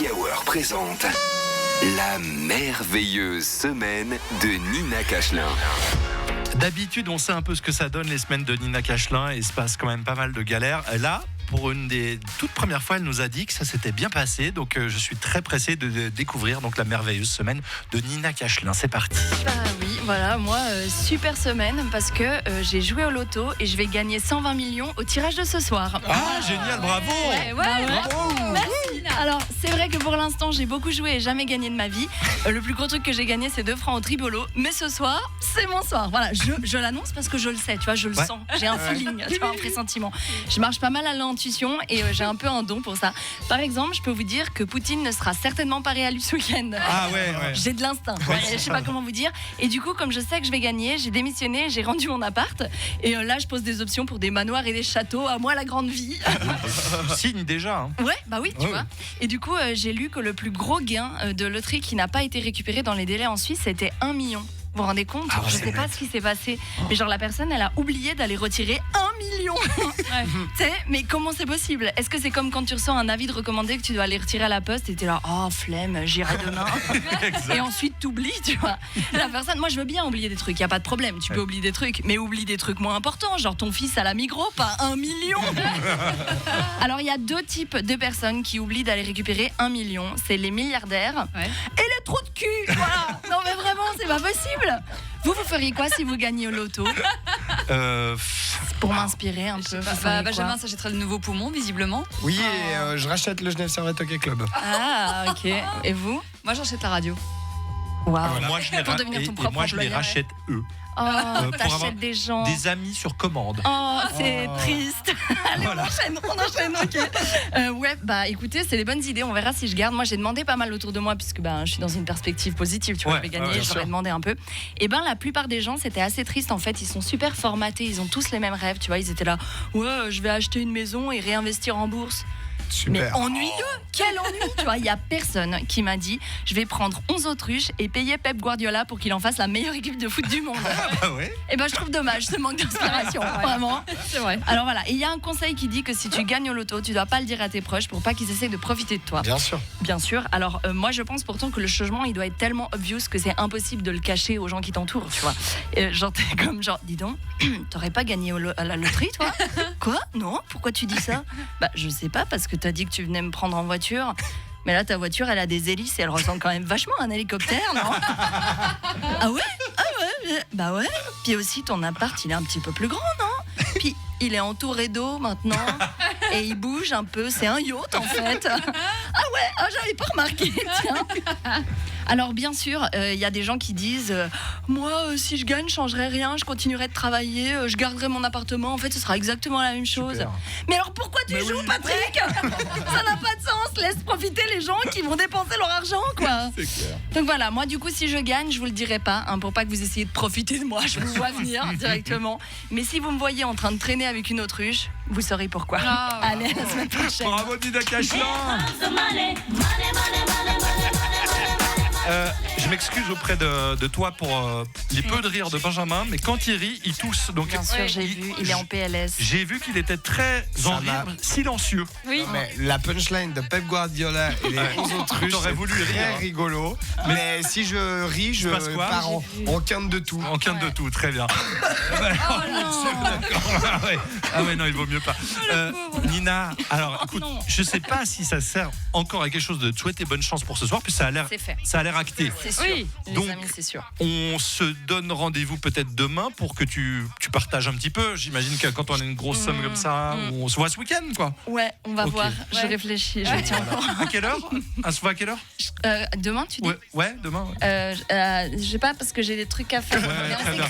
Happy Hour présente la merveilleuse semaine de Nina Cachelin. D'habitude, on sait un peu ce que ça donne les semaines de Nina Cachelin et il se passe quand même pas mal de galères. Là, pour une des toutes premières fois, elle nous a dit que ça s'était bien passé. Donc, je suis très pressé de découvrir donc la merveilleuse semaine de Nina Cachelin. C'est parti. Bah oui, voilà, moi, super semaine parce que j'ai joué au loto et je vais gagner 120 millions au tirage de ce soir. Ah, génial, bravo. Merci. Alors, c'est vrai que pour l'instant, j'ai beaucoup joué et jamais gagné de ma vie. Le plus gros truc que j'ai gagné, c'est 2 francs au tribolo. Mais ce soir, c'est mon soir. Voilà, je l'annonce parce que je le sais, tu vois, je le sens. J'ai un feeling, tu vois, un pressentiment. Je marche pas mal à l'intuition et j'ai un peu un don pour ça. Par exemple, je peux vous dire que Poutine ne sera certainement pas réélu ce week-end. Ah ouais. J'ai de l'instinct. Je sais pas comment vous dire. Et du coup, comme je sais que je vais gagner, j'ai démissionné, j'ai rendu mon appart. Et là, je pose des options pour des manoirs et des châteaux. À moi, la grande vie. Signe déjà. Hein. Ouais, bah oui, tu vois. Et du coup, j'ai lu que le plus gros gain de loterie qui n'a pas été récupéré dans les délais en Suisse, c'était 1 million. Vous vous rendez compte? Je sais pas ce qui s'est passé. Mais genre, la personne, elle a oublié d'aller retirer 1 million. Tu sais, mais comment c'est possible? Est-ce que c'est comme quand tu reçois un avis de recommandé que tu dois aller retirer à la poste et t'es là, oh flemme, j'irai demain. Et ensuite t'oublies, tu vois. La personne, moi je veux bien oublier des trucs, y a pas de problème, tu peux oublier des trucs, mais oublie des trucs moins importants, genre ton fils à la Migros, pas 1 million. Alors il y a 2 types de personnes qui oublient d'aller récupérer 1 million. C'est les milliardaires et les trous de cul. Voilà. Non mais vraiment, c'est pas possible. Vous feriez quoi si vous gagnez au loto? Pour m'inspirer un peu. Benjamin s'achèterait de nouveaux poumons, visiblement. Oui, et je rachète le Genève Servette Hockey Club. Ah, ok. Et vous? Moi, j'achète la radio. Waouh. Moi, je Pour devenir ton propre moi, je les employeur. rachète eux. Oh, pour avoir t'achètes des gens. Des amis sur commande. Oh, c'est triste. Allez, Voilà. on enchaîne, ok. Ouais, bah écoutez, c'est des bonnes idées, on verra si je garde. Moi, j'ai demandé pas mal autour de moi, puisque je suis dans une perspective positive, tu vois, je vais gagner, bien j'aurais sûr. demandé un peu. Et la plupart des gens, c'était assez triste, en fait, ils sont super formatés, ils ont tous les mêmes rêves, tu vois, ils étaient là, ouais, je vais acheter une maison et réinvestir en bourse. Super. Mais ennuyeux, quel ennui, tu vois, il y a personne qui m'a dit, je vais prendre 11 autruches et payer Pep Guardiola pour qu'il en fasse la meilleure équipe de foot du monde. Ah ouais. Et je trouve dommage ce manque d'inspiration, vraiment. C'est vrai. Alors voilà, et il y a un conseil qui dit que si tu gagnes au loto, tu dois pas le dire à tes proches pour pas qu'ils essayent de profiter de toi. Bien sûr. Bien sûr. Alors moi je pense pourtant que le changement il doit être tellement obvious que c'est impossible de le cacher aux gens qui t'entourent, tu vois. Genre t'es comme dis donc, t'aurais pas gagné à la loterie toi? Quoi? Non? Pourquoi tu dis ça? Je sais pas, parce que t'as dit que tu venais me prendre en voiture. Mais là, ta voiture, elle a des hélices et elle ressemble quand même vachement à un hélicoptère, non? Ah ouais? Bah ouais. Puis aussi, ton appart, il est un petit peu plus grand, non? Puis, il est entouré d'eau maintenant et il bouge un peu. C'est un yacht, en fait. Ah ouais, j'avais pas remarqué, tiens. Alors, bien sûr, il y a des gens qui disent moi, si je gagne, je changerai rien, je continuerai de travailler, je garderai mon appartement. En fait, ce sera exactement la même chose. Super. Mais alors, pourquoi tu joues, Patrick? Ça n'a pas de sens. Laisse profiter les gens qui vont dépenser leur argent, quoi. C'est clair. Donc voilà, moi, du coup, si je gagne, je vous le dirai pas, pour pas que vous essayiez de profiter de moi. Je vous vois venir directement. Mais si vous me voyez en train de traîner avec une autruche, vous saurez pourquoi. Allez, à la semaine prochaine. Bravo Nina Cachelin. Je m'excuse auprès de toi pour les peu de rire de Benjamin, mais quand il rit, il tousse. Donc, Bien sûr, j'ai vu, il est en PLS. J'ai vu qu'il était très en rire, silencieux. Oui. Mais la punchline de Pep Guardiola et les 11 autruches, T'aurais c'est voulu très rire, hein. rigolo. Mais si je ris, je passe quoi? pars en quinte de tout. En quinte de tout, très bien. D'accord. Ah ouais, non, il vaut mieux pas. Nina, alors écoute, je sais pas si ça sert encore à quelque chose de te souhaiter bonne chance pour ce soir, puis ça a l'air acté. C'est sûr. Oui. Les Donc, amis, c'est sûr. On se donne rendez-vous peut-être demain pour que tu partages un petit peu. J'imagine que quand on a une grosse somme comme ça, on se voit ce week-end, quoi. Ouais, on va Ok. voir. Je réfléchis, je tiens encore. À quelle heure? On se voit à quelle heure? Demain, tu dis? Ouais, demain. Ouais. Je sais pas, parce que j'ai des trucs à faire. Ouais, Mais on très bien. s'écrit.